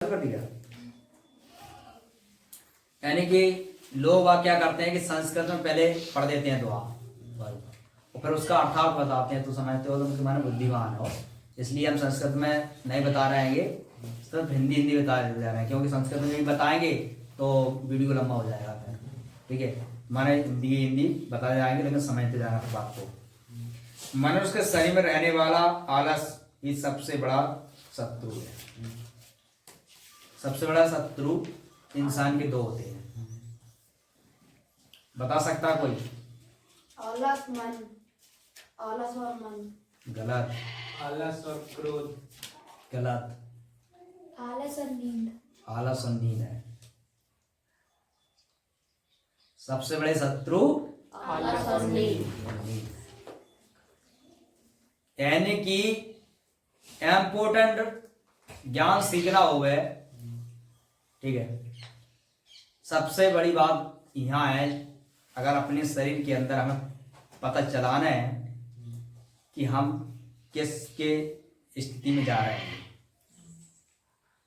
कर दिया। यानी कि लोग वह क्या करते हैं कि संस्कृत में पहले पढ़ देते हैं दुआ और फिर उसका अर्थात बताते हैं, तो समझते हो तुम तुम्हारे बुद्धिमान हो, इसलिए हम संस्कृत में नहीं बता रहे हैं, ये सिर्फ हिंदी बता जा रहे हैं, क्योंकि संस्कृत में भी बताएंगे तो वीडियो लंबा हो जाएगा। ठीक है, माने हिंदी बताए जाएंगे, लेकिन समझते जाना बात को। मनुष्य के शरीर में रहने वाला आलस ही सबसे बड़ा शत्रु है। सबसे बड़ा शत्रु इंसान के दो होते हैं, बता सकता कोई? आलस मन, आलस और मन। गलत। आलस और क्रोध। गलत। आलस और नींद। आलस और नींद है सबसे बड़े शत्रु। आलस और नींद। यानी कि इम्पोर्टेंट ज्ञान सीखना हो गए, ठीक है, सबसे बड़ी बात यहाँ है, अगर अपने शरीर के अंदर हमें पता चलाना है कि हम किसके स्थिति में जा रहे हैं,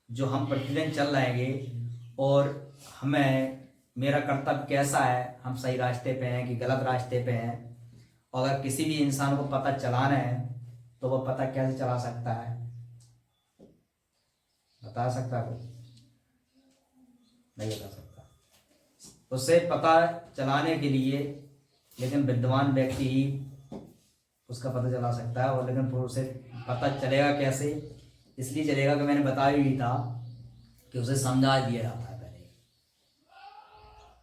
जो हम प्रतिदिन चल रहेंगे और हमें मेरा कर्तव्य कैसा है, हम सही रास्ते पे हैं कि गलत रास्ते पे हैं। और अगर किसी भी इंसान को पता चलाना है तो वह पता कैसे चला सकता है, बता सकता है कोई? नहीं बता सकता। उसे पता चलाने के लिए लेकिन विद्वान व्यक्ति ही उसका पता चला सकता है, और लेकिन फिर उसे पता चलेगा कैसे? इसलिए चलेगा कि मैंने बताया ही था कि उसे समझा दिया जाता है पहले।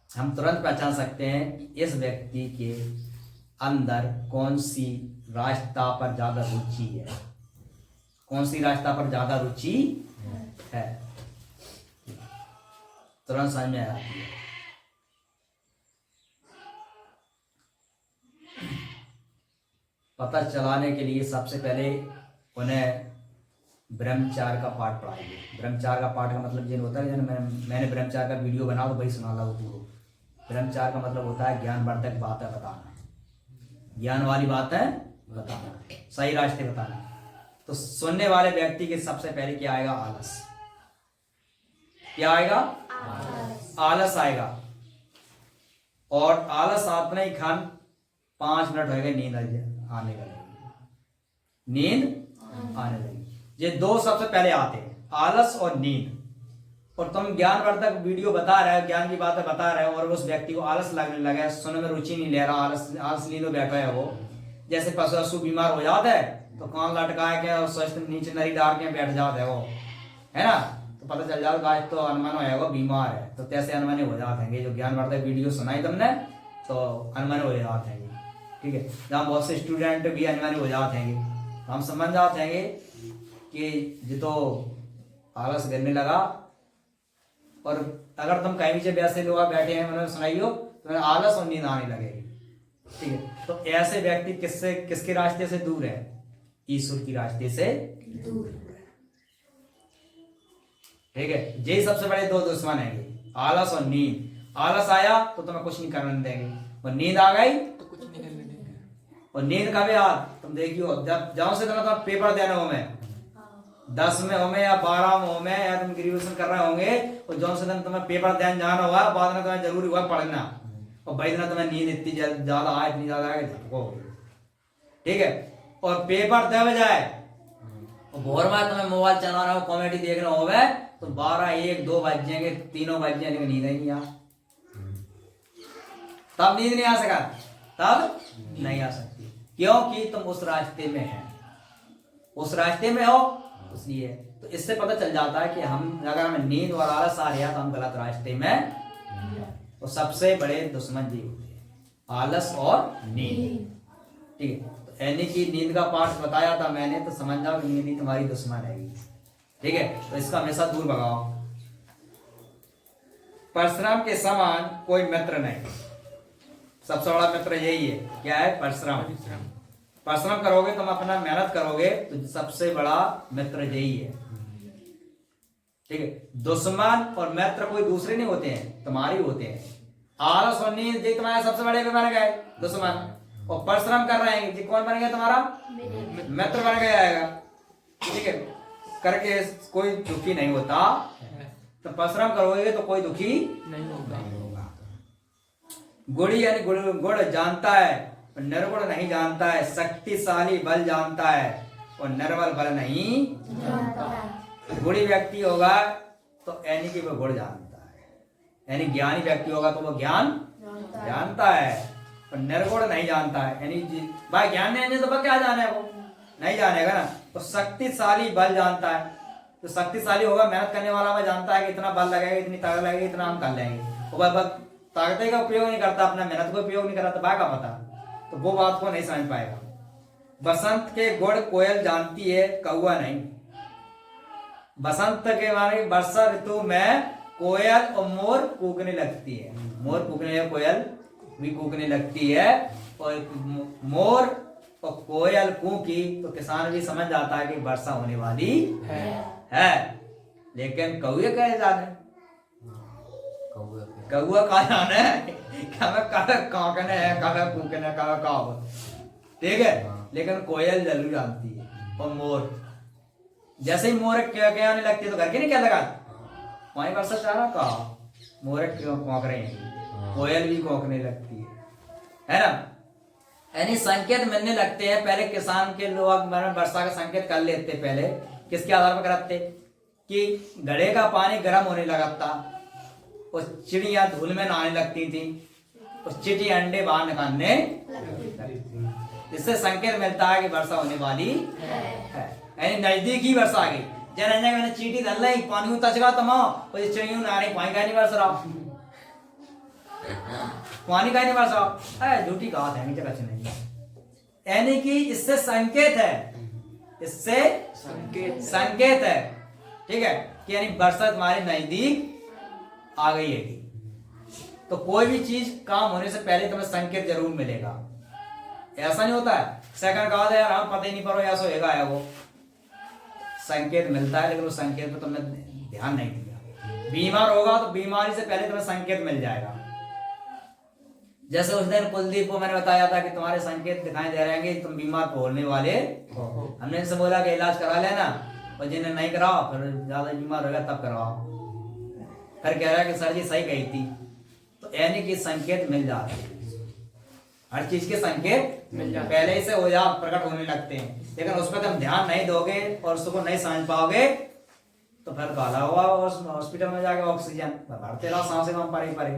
हम तुरंत पहचान सकते हैं कि इस व्यक्ति के अंदर कौन सी रास्ता पर ज्यादा रुचि है, कौन सी रास्ता पर ज्यादा रुचि है, तुरंत समझ में आ जाती है। पता चलाने के लिए सबसे पहले उन्हें ब्रह्मचार्य का पाठ पढ़ाइए। ब्रह्मचार्य का पाठ का मतलब ये होता है, जैसे मैंने ब्रह्मचार्य का वीडियो बना तो वही सुना ला पूरा। ब्रह्मचार्य का मतलब होता है ज्ञानवर्धक बातें बताना, ज्ञान वाली बातें बताना, सही रास्ते बताना। तो सुनने वाले व्यक्ति के सबसे पहले क्या आएगा? आलस। क्या आएगा? आलस आएगा। और आलस अपने ही खान 5 मिनट हो गए, नींद आने लगेगी, नींद आने लगेगी। ये दो सबसे पहले आते हैं, आलस और नींद। और तुम ज्ञानवर्धक वीडियो बता रहे हो, ज्ञान की बातें बता रहे हो, और उस व्यक्ति को आलस लगने लगा, सुनने में रुचि नहीं ले रहा, आलस नींद में बैठा है वो। जैसे पशु बीमार हो जाता है तो कान लटकाए के और स्वस्थ नीचे नरी डाल के बैठ जाते है वो, है ना, तो पता चल जाता आज तो अनमन होगा, बीमार है। तो कैसे अनमने हो जाते हैं? जो ज्ञानवर्धक वीडियो सुनाई तुमने तो अनमने हो जाते हैं, ठीक है। जहाँ बहुत से स्टूडेंट भी अनमने हो जाते हैं, हम समझ जाते हैं कि जो तो आलस करने लगा। और अगर तुम कहीं भी वैसे लोग बैठे हैं, मैंने सुनाइयो तो आलस और नींद आने लगेगी, ठीक है। तो ऐसे व्यक्ति किसके रास्ते से दूर है? ईश्वर की रास्ते से दूर है, ठीक है। यही सबसे बड़े दो दुश्मन है, आलस और नींद। आलस आया तो तुम्हें कुछ नहीं करने देंगे, और नींद आ गई तो कुछ नहीं करने देंगे। और नींद कब यार तुम देखियो, जब जाओ से तुम्हें पेपर देना हो, में 10 में हो में या 12 में हो में, या तुम ग्रेजुएशन कर रहे होंगे, और जो से तुम्हें पेपर देने जाना हुआ, बाद में तुम्हें जरूरी हुआ पढ़ना, और भाई दिन तुम्हें नींद इतनी ज्यादा आए, इतनी ज्यादा आए, ठीक है। और पेपर दे जाए और भोर में तुम्हें मोबाइल चलाना हो, कॉमेडी देखना हो तो 12, 1, 2 बज जाएंगे, 3 बज जाएंगे, लेकिन नींद ही नहीं आ, तब नींद नहीं आ सका, तब नहीं आ सकती, क्योंकि तुम उस रास्ते में है, उस रास्ते में हो, इसलिए। तो इससे पता चल जाता है कि हम अगर हमें नींद और आलस आ रहा है तो हम गलत रास्ते में। तो सबसे बड़े दुश्मन जी होते हैं आलस और नींद, ठीक है। तो यानी कि नींद का पाठ बताया था मैंने, तो समझ जाओ नींद ही तुम्हारी दुश्मन है, ठीक है। तो इसका हमेशा दूर भगाओ। परिश्रम के समान कोई मित्र नहीं, सबसे बड़ा मित्र यही है, क्या है? परिश्रम। परिश्रम करोगे, तुम अपना मेहनत करोगे, तो सबसे बड़ा मित्र यही है, ठीक है। दुश्मन और मित्र कोई दूसरे नहीं होते हैं, तुम्हारे होते हैं। आलस और नींद जी तुम्हारे सबसे बड़े बन गए दुश्मन, और परिश्रम कर रहे हैं जी कौन बन गया? तुम्हारा मित्र बन गया, ठीक है। करके कोई दुखी नहीं होता तो परिश्रम करोगे तो कोई दुखी नहीं होगा। नहीं होगा। गुड़ी यानी गुड़ जानता है और निर्गुण नहीं जानता है। शक्तिशाली बल जानता है और निर्बल बल नहीं जानता है। गुणी व्यक्ति होगा तो यानी कि वो गुण जानता है, यानी ज्ञानी व्यक्ति होगा तो वो ज्ञान जानता है और निर्गुण नहीं जानता है, यानी भाई ज्ञान नहीं तो वह क्या जाने, वो नहीं जानेगा ना। तो शक्तिशाली बल जानता है, तो शक्तिशाली होगा मेहनत करने वाला वह जानता है कि इतना बल लगेगा, इतनी ताकत लगेगी, इतना हम कर लेंगे। वह ताकत का उपयोग नहीं करता, अपना मेहनत का उपयोग नहीं करता, तो का पता, तो वो बात को नहीं समझ पाएगा। बसंत के गुण कोयल जानती है, कौआ नहीं। बसंत के माने वर्षा ऋतु में कोयल और मोर कूकने लगती है, मोर कूकने या कोयल भी कूकने लगती है। और मोर और कोयल कूकी तो किसान भी समझ जाता है कि वर्षा होने वाली है। लेकिन कौए कैसे जाने, कौआ का जाने कब काकने है, कब कूकने, कब काव, ठीक है। लेकिन कोयल जरूर जानती है और मोर। जैसे ही मोर क्या आने लगती है तो घर के नहीं क्या लगा वहीं वर्षा चारा का मोर क्यों कौक रहे हैं, कोयल भी कौकने लगती है ना। यानी संकेत मिलने लगते हैं। पहले किसान के लोग वर्षा का संकेत कर लेते, पहले किसके आधार पर कराते कि घड़े का पानी गर्म होने लगा था, उस चिड़िया धूल में नहाने लगती थी, उस चींटी अंडे बाहर निकालने, इससे संकेत मिलता है कि वर्षा होने वाली है। यानी नजदीक ही वर्षा आ गई। जन मैंने चींटी धल रही पानी में तचगा तमाओ और चिड़ियों ना रही पानी का नहीं वर्ष रहा, पानी का नहीं वर्ष रहा, झूठी बात है, नीचे कुछ नहीं। यानी कि इससे संकेत है, इससे संकेत है, ठीक है, कि यानी वर्षा तुम्हारे नजदीक आ गई है। तो कोई भी चीज काम होने से पहले तुम्हें संकेत जरूर मिलेगा। ऐसा नहीं होता है सेकंड कहा था यार हम पता ही नहीं पड़ो ऐसा होएगा, है वो संकेत मिलता है, लेकिन उस संकेत पर तुमने ध्यान नहीं दिया। बीमार होगा तो बीमारी से पहले तुम्हें संकेत मिल जाएगा। जैसे उस दिन कुलदीप को मैंने बताया था कि तुम्हारे संकेत दिखाई दे रहे हैं, तुम बीमार होने वाले हो। हमने इनसे बोला कि इलाज करा लेना, और जिन्हें नहीं कराओ फिर ज्यादा बीमार होगा तब करवाओ। फिर कह रहा है कि सर जी सही कही थी। तो यानी कि संकेत मिल जाते हैं, हर चीज के संकेत पहले ही से हो जा प्रकट होने लगते हैं। लेकिन उस पर तुम ध्यान नहीं दोगे और उसको नहीं समझ पाओगे तो फिर काला हुआ और हॉस्पिटल में जाके ऑक्सीजन भरते रहो, सांसें कम परे परे,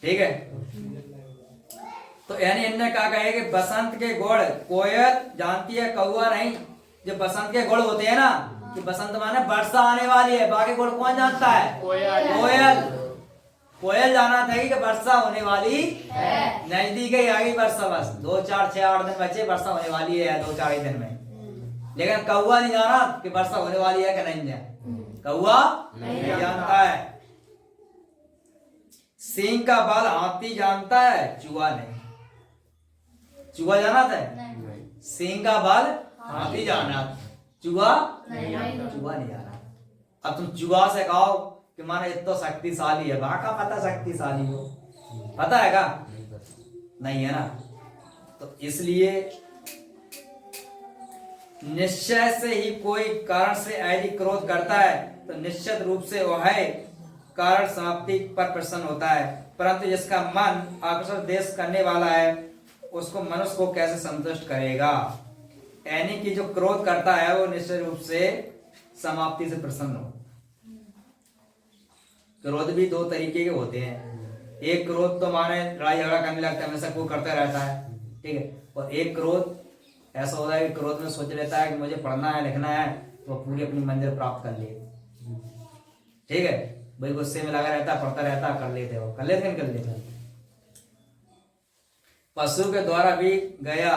ठीक है। तो यानी इनने कहा कहे कि बसंत के गुण कोयल जानती है, कौआ नहीं। जो बसंत के गुण होते हैं ना, कि बसंत माने वर्षा आने वाली है, बाकी गुण कौन जानता है? कोयल। कोयल जाना था कि वर्षा होने वाली है, नजदीक ही आ गई वर्षा, बस 2 4 6 8 दिन बचे, वर्षा होने वाली है 2 4 दिन में। लेकिन कौआ नहीं जाना कि वर्षा होने वाली है कि नहीं है, कौआ नहीं जानता है। सींग का बाल हाथी जानता है, चूहा नहीं। चूहा जाना था, सींग का बाल हाथी जाना, चूहा नहीं जाना। अब तुम चूहा से कहो कि माने इतना शक्तिशाली है, वहां का पता शक्तिशाली हो, पता है का नहीं है ना। तो इसलिए निश्चय से ही कोई कारण से यदि क्रोध करता है तो निश्चित रूप से वह कारण समाप्ति पर प्रसन्न होता है। परंतु जिसका मन आकर्षण देश करने वाला है उसको मनुष्य को कैसे संतुष्ट करेगा। यानी कि जो क्रोध करता है वो निश्चित रूप से समाप्ति से प्रसन्न हो। क्रोध भी 2 तरीके के होते हैं। एक क्रोध तो माने लड़ाई झगड़ा करने लगता है, हमेशा कोई करता रहता है, ठीक है। और एक क्रोध ऐसा होता है कि क्रोध में सोच लेता है कि मुझे पढ़ना है लिखना है, तो पूरी अपनी मंजिल प्राप्त कर ले, ठीक है। भाई गुस्से में लगा रहता है, पढ़ता रहता है, कर लेते हो, कर लेते निकल लेते। पशु के द्वारा भी गया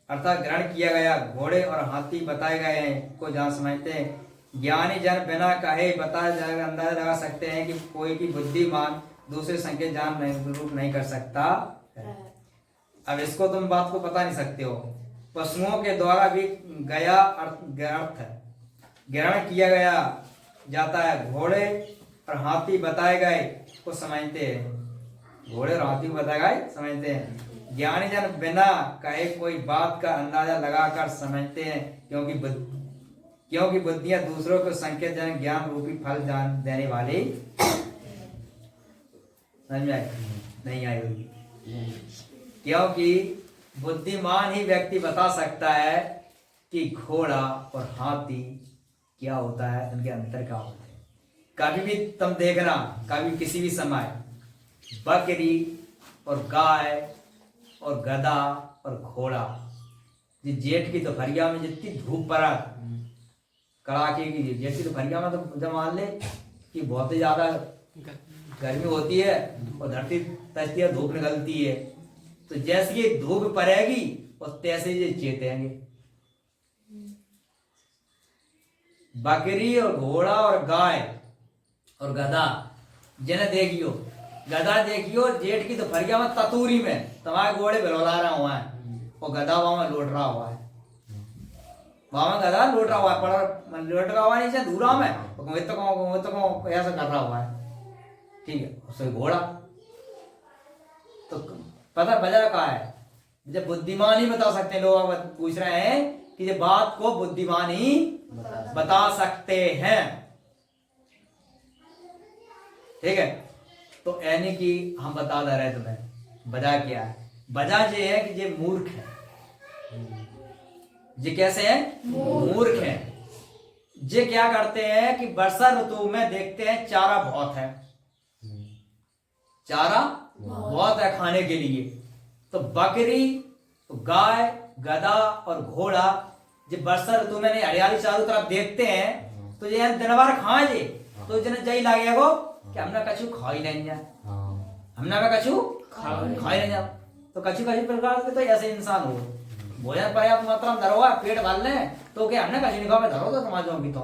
अर्थात ग्रहण किया गया घोड़े और हाथी बताए गए हैं को जान समझते हैं। ज्ञानी जन बिना कहे बताए जाएगा अंदाजा लगा सकते हैं कि कोई भी बुद्धिमान दूसरे संकेत जान रूप नहीं कर सकता। अब इसको तुम बात को बता नहीं सकते हो। पशुओं के द्वारा भी गया अर्थ ग्रहण किया गया जाता है, घोड़े और हाथी बताए गए को समझते हैं, घोड़े और हाथी को बताए गए समझते हैं। ज्ञानी जन बिना कहे कोई बात का अंदाजा लगाकर समझते हैं, क्योंकि क्योंकि बुद्धियां दूसरों को संकेत जनक ज्ञान रूपी फल जान देने वाले। समझ में आई? नहीं आई होगी। क्योंकि बुद्धिमान ही व्यक्ति बता सकता है कि घोड़ा और हाथी क्या होता है, उनके अंतर क्या होते हैं। कभी भी तुम देखना, कभी किसी भी समय बकरी और गाय और गधा और घोड़ा, ये जेठ की दोपहरिया में जितनी धूप पड़ा कड़ाके की, जेठ की दोपहरिया में तो जब मान ले कि बहुत ही ज्यादा गर्मी होती है और धरती तजती है, धूप निकलती है, तो जैसे ये धूप पड़ेगी और तैसे ये चेतेंगे। बकरी और घोड़ा और गाय और गधा जिन्हें देखियो, गधा देखियो जेठ की दोपहरिया में ततूरी में तुम्हारे घोड़े बिलौला रहा हुआ है और गधा वहां में लौट रहा हुआ है। वहां में गधा लौट रहा हुआ है, पर लौट रहा हुआ नहीं, धूरा में तो ऐसा कर रहा हुआ है। ठीक है, उससे घोड़ा तो पता वजह क्या है, जब बुद्धिमान ही बता सकते हैं। लोग पूछ रहे हैं कि ये बात को बुद्धिमान ही बता सकते हैं। ठीक है, तो यानी कि हम बता दे रहे तुम्हें वजह क्या है। वजह ये है कि ये मूर्ख है। ये कैसे है? मूर्ख है। ये क्या करते हैं कि वर्षा ऋतु में देखते हैं चारा बहुत है, चारा बहुत है खाने के लिए, तो बकरी तो गाय गधा और घोड़ा जब वर्षा ऋतु में हरियाली चारों तरफ देखते हैं तो ये दिन भर खाए तो जन जई लागे को कि हमने कछु खा ही नहीं जाए, हमने कछु खा ही नहीं जाए। तो कछु कछु प्रकार के तो ऐसे इंसान हो, भोजन पर्याप्त मात्रा में धरो, पेट भर ले तो क्या हमने कछु नहीं खाओ, धरो तो समाज में भी तो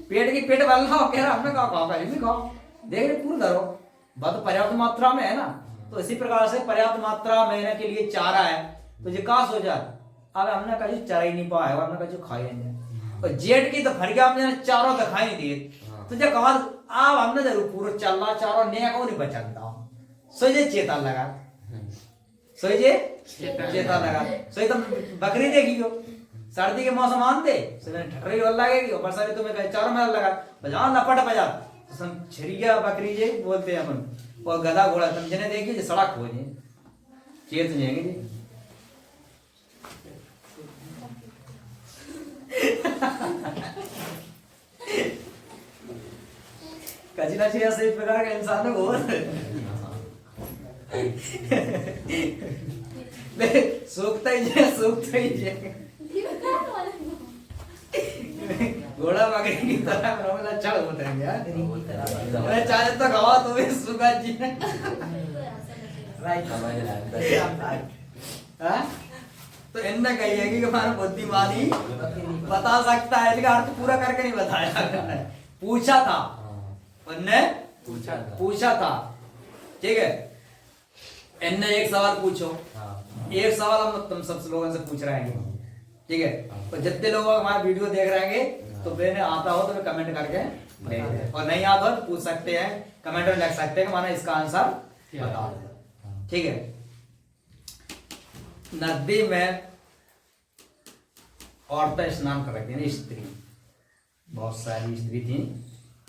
पेट की पेट भर लो, कह रहा हमने कहा खाओ, कछु भी खाओ, देख रहे पूरा धरो, बात पर्याप्त मात्रा में है ना। तो इसी प्रकार से पर्याप्त मात्रा में के लिए चारा है, तो ये कहा सोचा अब हमने कभी चरा ही नहीं पाया, हमने कभी खाई नहीं। और जेठ की दोपहरिया में चारों दिखाई नहीं दिए, तो जब कहा अब हमने जरूर पूरा चलना चारों ने को नहीं बचता, सोचे चेता लगा, सोचे चेता लगा। सोई तो बकरी देखियो सर्दी के मौसम आते ठटरी लगेगी, वर्षा ऋतु में चारों में लगा बजा लपट बजा छरिया बकरी जे बोलते हैं अपन, और गधा घोड़ा तुम जिन्हें देखिए सड़क हो जाए चेत जाएंगे जी। कचरा चिया से इस प्रकार के इंसानों को सूखता ही जाए, सूखता ही जाए। घोड़ा बकरी की तरह मतलब अच्छा होता है यार, मैं चाहे तो गवा तो भी सुगा जी राइट तो इनने कही है कि हमारा बुद्धिमानी बता सकता है, लेकिन अर्थ पूरा करके नहीं बताया। पूछा था उनने, पूछा था। ठीक है, इनने एक सवाल पूछो, एक सवाल हम तुम सब लोगों से पूछ रहे हैं। ठीक है, तो जितने लोग हमारा वीडियो देख रहे हैं तो मैंने आता हो तो कमेंट करके दे, और नहीं आता हो तो पूछ सकते हैं, कमेंट में लिख सकते हैं कि माना इसका आंसर बता दो। ठीक है, नदी में औरतें स्नान कर रही थी, स्त्री बहुत सारी स्त्री थी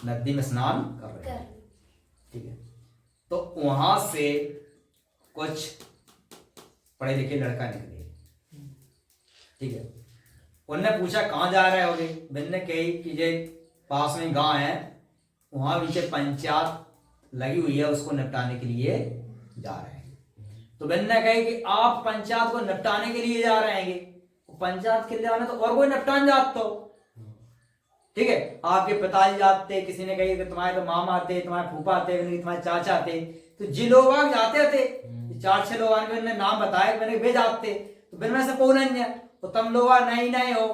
नदी में स्नान कर रही थी। ठीक है, तो वहां से कुछ पढ़े लिखे लड़का निकले। ठीक है, उनने पूछा कहाँ जा रहे होगे, मैंने कही कि ये पास में गांव है, वहां नीचे पंचायत लगी हुई है, उसको निपटाने के लिए जा रहे हैं। तो मैंने कही कि आप पंचायत को निपटाने के लिए जा रहे हैं, पंचायत के लिए जाना तो और कोई निपटान जात तो ठीक है, आपके पिताजी जाते, किसी ने कही कि तुम्हारे तो मामा आते, तुम्हारे फूफा आते, तुम्हारे चाचा आते, तो जी लोग जाते थे 4-6 लोग आने मैंने नाम बताया, मैंने वे जाते, तो बिन में से कौन है, तो तुम लोग नहीं हो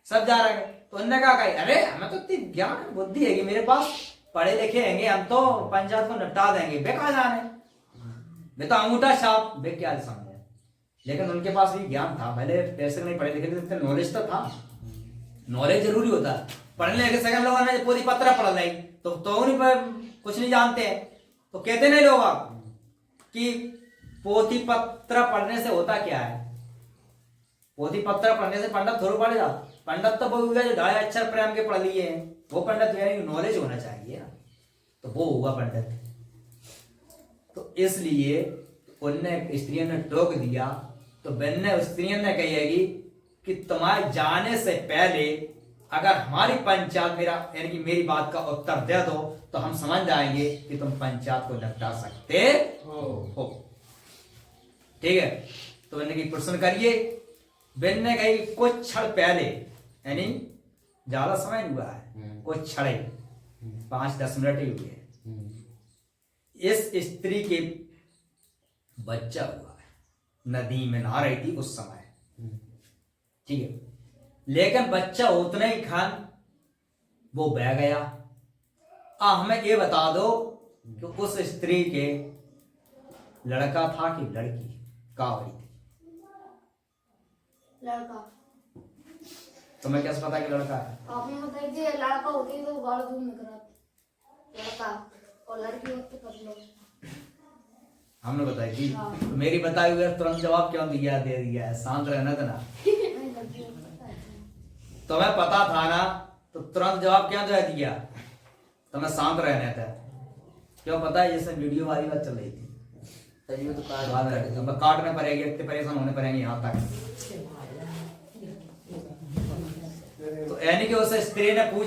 सब जा रहे हैं। तो उन्होंने कहा अरे हमें तो इतनी ज्ञान बुद्धि है कि मेरे पास पढ़े लिखे हैं, हम तो पंचायत को निपटा देंगे, वे कहा जाने, वे तो अंगूठा छाप, वे क्या समझे। लेकिन उनके पास भी ज्ञान था, भले पैसे नहीं पढ़े लिखे, नॉलेज तो था, नॉलेज जरूरी होता है। पढ़ने लिखे सेकंड लोगों ने पोथी पत्र पढ़ ली तो नहीं कुछ नहीं जानते हैं, तो कहते नहीं लोग कि पोथी पत्र पढ़ने से होता क्या है, पोथी पत्र पढ़ने से पंडित थोड़ा पढ़ जाता, पंडित तो वो हुआ जो 2.5 अक्षर प्रेम के पढ़ लिए हैं, वो पंडित यानी नॉलेज होना चाहिए ना, तो वो हुआ पंडित। तो इसलिए उनने स्त्रियों ने टोक दिया, तो बहन स्त्रियों ने कहेगी कि तुम्हारे जाने से पहले अगर हमारी पंचायत मेरा यानी कि मेरी बात का उत्तर दे दो तो हम समझ जाएंगे कि तुम पंचायत को निपटा सकते हो। ठीक है, तो मैंने की प्रश्न करिए। बेन ने कही कुछ क्षण पहले, यानी ज्यादा समय नहीं हुआ है, कुछ क्षण 5-10 मिनट ही हुए हैं, इस स्त्री के बच्चा हुआ है, नदी में नहा रही थी उस समय। ठीक है, लेकिन बच्चा उतना ही खान वो बह गया। हमें ये बता दो कि उस स्त्री के लड़का था कि लड़की का हुई थी? लड़का। तुम्हें कैसे पता कि लड़का है? आपने बताया कि लड़का होती तो गाड़ दूर निकला लड़का, और लड़की होती कर लो। हमने बताई थी। हाँ। तो मेरी बताई हुई तुरंत जवाब क्यों दिया, दे दिया है? शांत रहना था ना। तुम्हें पता था ना, तो तुरंत जवाब क्यों दे दिया? तुम्हें शांत रहना था। क्यों पता है? जैसे वीडियो वाली बात चल रही थी, तो काटने पड़ेगी, इतने परेशान होने पड़ेंगे यहाँ तक। तो यानी कि उस स्त्री ने पूछ